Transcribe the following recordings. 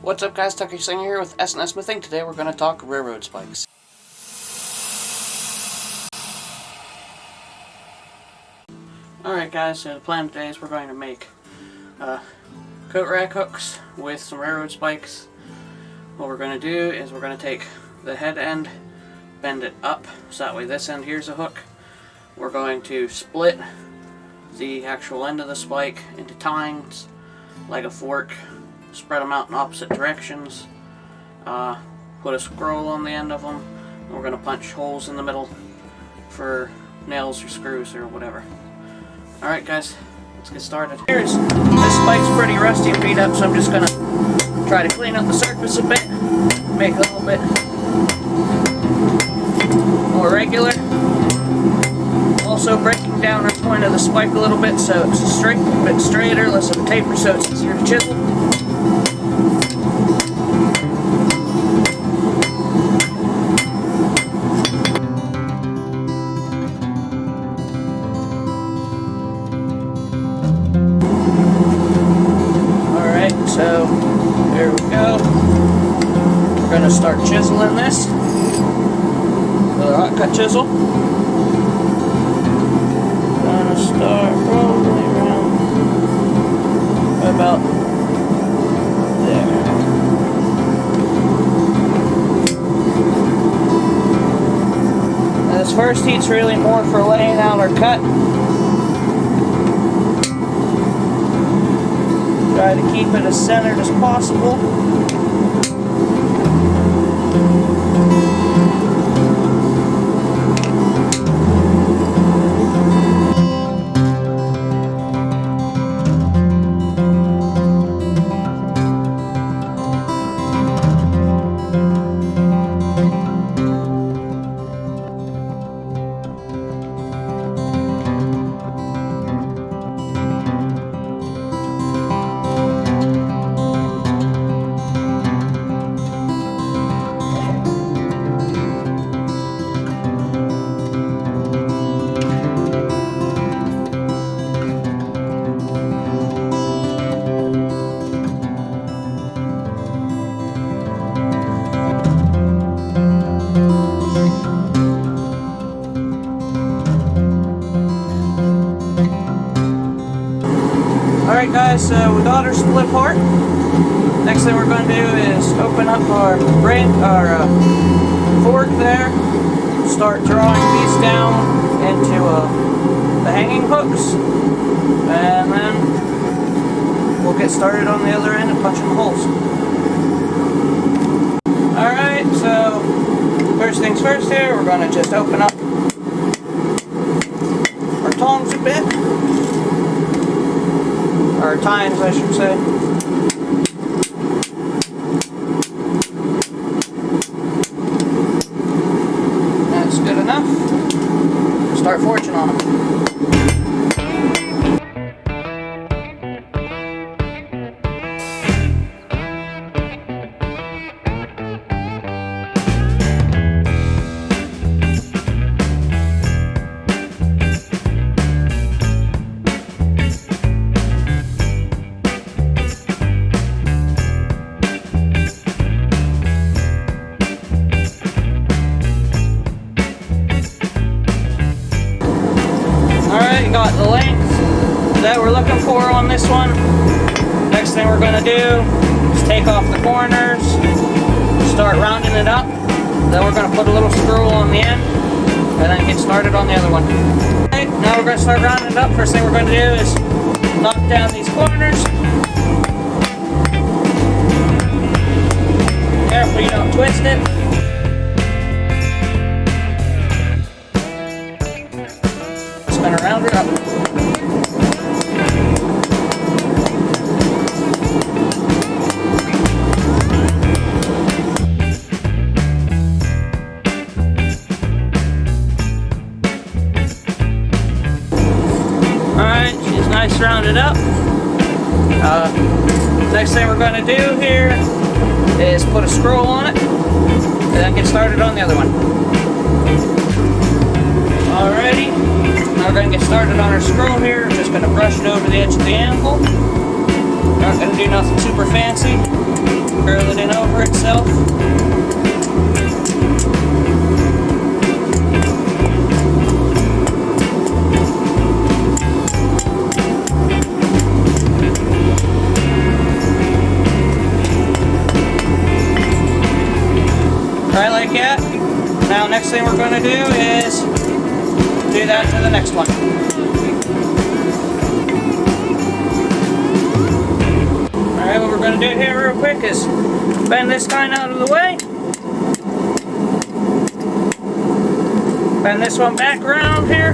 What's up guys, Tucker Singer here with S&S Smithing. Today we're going to talk railroad spikes. Alright guys, so the plan today is we're going to make coat rack hooks with some railroad spikes. What we're going to do is we're going to take the head end, bend it up, so that way this end here's a hook. We're going to split the actual end of the spike into tines like a fork, spread them out in opposite directions, put a scroll on the end of them, and we're going to punch holes in the middle for nails or screws or whatever. Alright guys, let's get started. This spike's pretty rusty and beat up, so I'm just going to try to clean up the surface a bit, make it a little bit more regular. Also breaking down our point of the spike a little bit so it's a bit straighter, less of a taper so it's easier to chisel. Alright, so there we go. We're going to start chiseling this with a hot cut chisel. Start probably around about there. And this first heat's really more for laying out our cut. Try to keep it as centered as possible. Alright guys, so we got our split part. Next thing we're going to do is open up our fork there, start drawing these down into the hanging hooks, and then we'll get started on the other end and punching the holes. Alright, so first things first here, we're going to just open up our tongs a bit. Or tines, I should say. That's good enough. Start forging on them. Got the length that we're looking for on this one. Next thing we're going to do is take off the corners, start rounding it up, then we're going to put a little screw on the end, and then get started on the other one. Okay, now we're going to start rounding it up. First thing we're going to do is knock down these corners. Careful you don't twist it. Spin around it up. Alright, she's nice rounded up. Next thing we're going to do here is put a scroll on it and then get started on the other one. Alrighty. Now we're going to get started on our scroll here. I'm just going to brush it over the edge of the anvil. Not going to do nothing super fancy. Curl it in over itself. Right like that. Now next thing we're going to do is do that to the next one. Alright, what we're going to do here real quick is bend this kind out of the way. Bend this one back around here.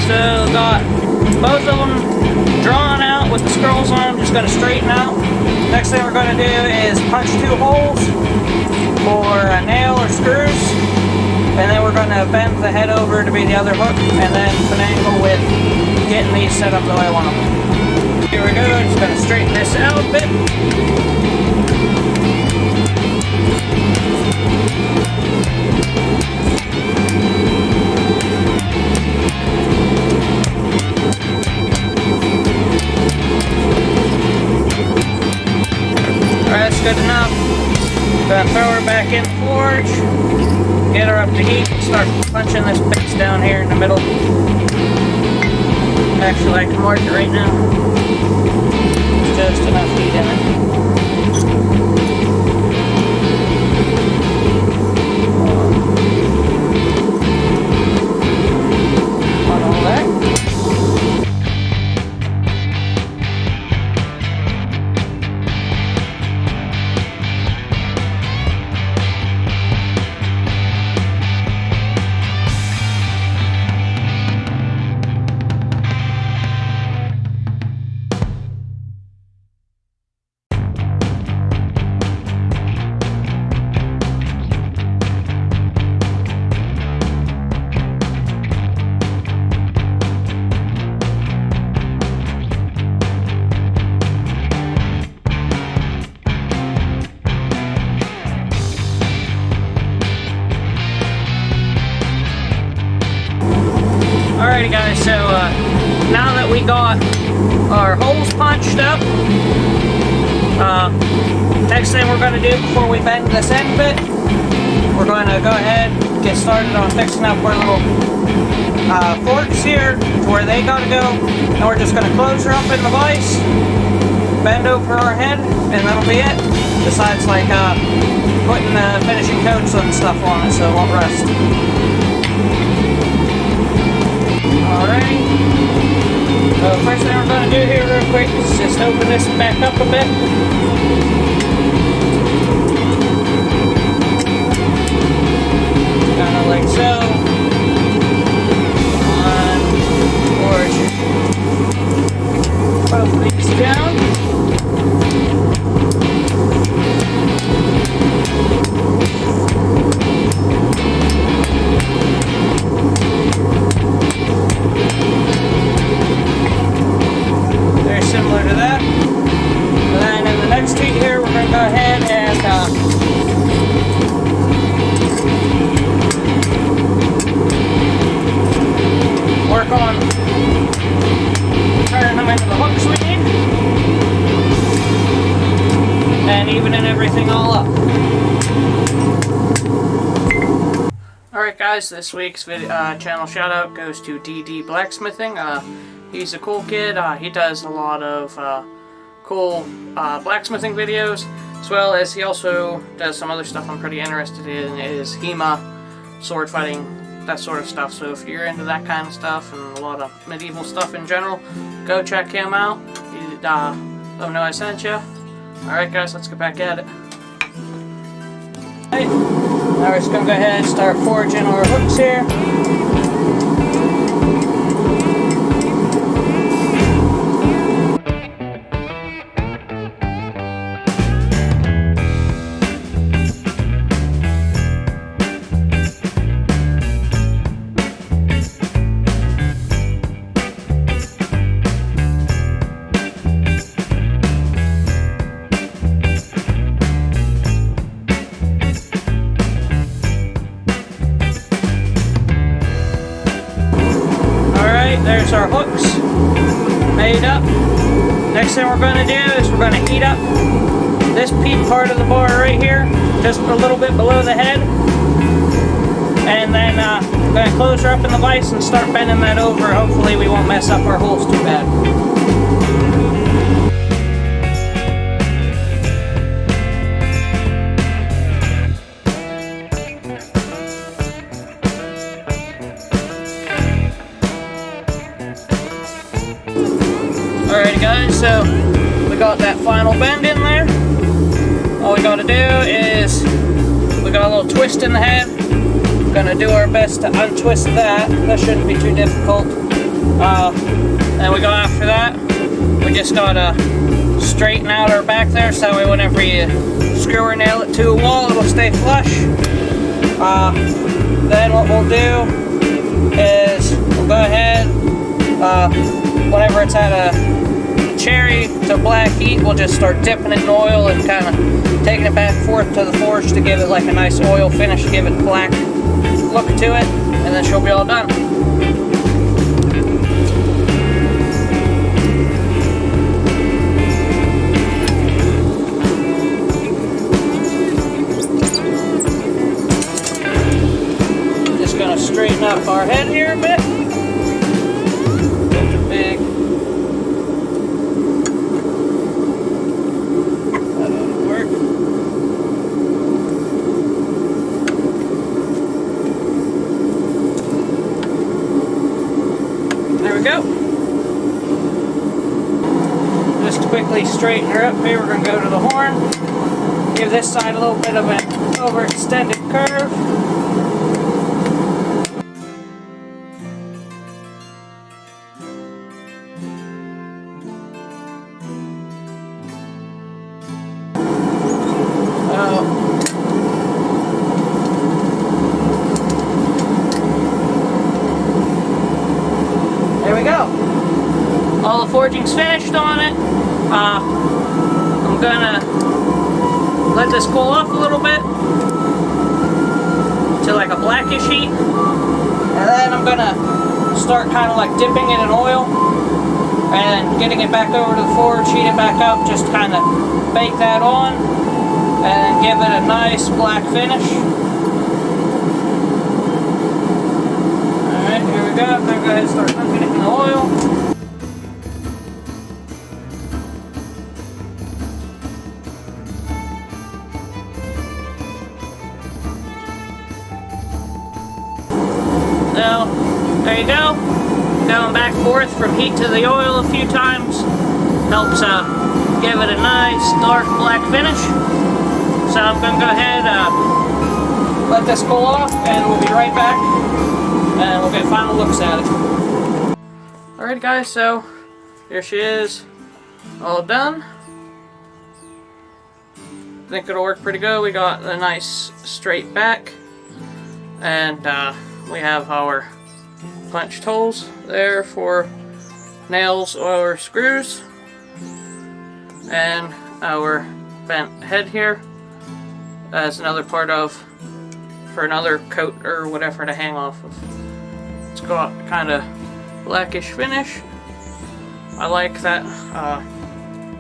So got both of them drawn out with the scrolls on. I'm just going to straighten out. Next thing we're going to do is punch 2 holes for a nail or screws, and then we're going to bend the head over to be the other hook, and then finagle with getting these set up the way I want them. Here we go. Just going to straighten this out a bit. That's good enough. Gonna throw her back in the forge, get her up to heat, and start punching this base down here in the middle. Actually, I can mark it right now. There's just enough heat in it. On all that. Alrighty guys, so now that we got our holes punched up, next thing we're going to do before we bend this end bit, we're going to go ahead and get started on fixing up our little forks here to where they got to go, and we're just going to close her up in the vise, bend over our head, and that'll be it. Besides like putting the finishing coats and stuff on it so it won't rust. Alright, so first thing we're going to do here real quick is just open this back up a bit. Kind of like so. Forge both these down. Very similar to that. And then in the next heat here, we're going to go ahead and work on turning them into the hooks we need and evening everything all up. Alright guys, this week's channel shout out goes to DD Blacksmithing. He's a cool kid. He does a lot of cool blacksmithing videos, as well as he also does some other stuff I'm pretty interested in, is HEMA, sword fighting, that sort of stuff. So if you're into that kind of stuff and a lot of medieval stuff in general, go check him out. Let him know I sent you. Alright guys, let's get back at it. Right. Now we're just going to go ahead and start forging our hooks here. thing we're going to do is we're going to heat up this peak part of the bar right here, just a little bit below the head. And then I'm going to close her up in the vise and start bending that over. Hopefully we won't mess up our holes too bad. Alrighty guys, so we got that final bend in there. All we got to do is, we got a little twist in the head. Gonna do our best to untwist that. That shouldn't be too difficult. Then we go after that. We just gotta straighten out our back there so that way whenever you screw or nail it to a wall, it'll stay flush. Then what we'll do is we'll go ahead, whenever it's at a cherry to black heat, we'll just start dipping it in oil and kind of taking it back and forth to the forge to give it like a nice oil finish, give it black look to it, and then she'll be all done. Just gonna straighten up our head here a bit. Such a big. That ought to work. There we go. Just to quickly straighten her up here, we're going to go to the horn. Give this side a little bit of an overextended curve. There we go. All the forging's finished on it. I'm gonna let this cool off a little bit to like a blackish heat, and then I'm gonna start kind of like dipping it in oil and getting it back over to the forge, heat it back up, just kind of bake that on and give it a nice black finish. Alright, here we go. I'm gonna go ahead and start dunking it in the oil. So, there you go. Going back and forth from heat to the oil a few times helps give it a nice dark black finish. So I'm going to go ahead let this cool off, and we'll be right back and we'll get final looks at it. Alright guys, so here she is, all done. I think it'll work pretty good. We got a nice straight back, and we have our punched holes there for nails or screws, and our bent head here as another part of, for another coat or whatever to hang off of. It's got kind of blackish finish. I like that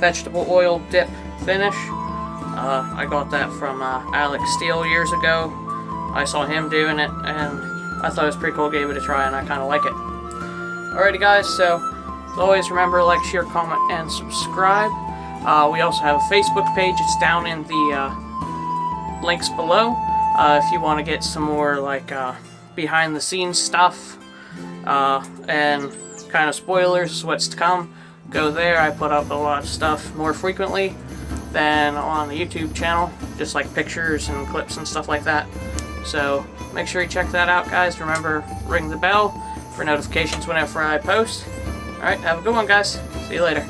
vegetable oil dip finish. I got that from Alex Steele years ago. I saw him doing it and I thought it was pretty cool, gave it a try, and I kind of like it. Alrighty guys, so as always, remember, like, share, comment, and subscribe. We also have a Facebook page. It's down in the links below. If you want to get some more like behind the scenes stuff and kind of spoilers, what's to come, go there. I put up a lot of stuff more frequently than on the YouTube channel, just like pictures and clips and stuff like that. So make sure you check that out, guys. Remember, ring the bell for notifications whenever I post. Alright, have a good one, guys. See you later.